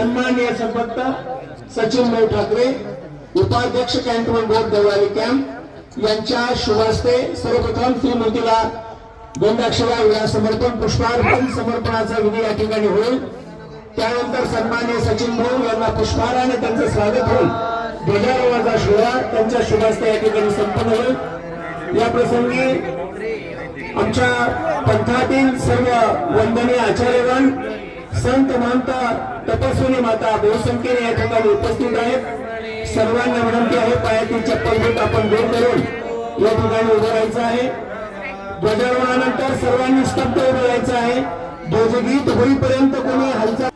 सन्माननीय संपत्त सचिन भाऊ ठाकरे उपाध्यक्ष कॅन्टोन्मेंट बोर्ड देवळाली कॅम्प यांच्या शुभ हस्ते सर्वप्रथम श्रीमूर्तीला गंधाक्षरा विळा समर्पण पुष्पार्पण समर्पणाचा विधी या ठिकाणी होईल। त्यानंतर सन्माननीय सचिन भाऊ यांना पुष्पहाराने त्यांचे स्वागत होईल। ध्वजारोहणाचा सोहळा त्यांच्या शुभ हस्ते या ठिकाणी संपन्न होईल। या प्रसंगी आमच्या पंथातील सर्व वंदनीय आचार्यगण संत महंत तपस्विनी माता बहुसंख्येने या ठिकाणी उपस्थित आहेत। सर्वांना विनंती आहे पायातील चप्पल बोट आपण दूर करून या ठिकाणी उभं राहायचं आहे। ध्वजारोहणानंतर सर्वांनी स्तब्ध उभं राहायचं आहे। ध्वजगीत होईपर्यंत कोणी हालचाल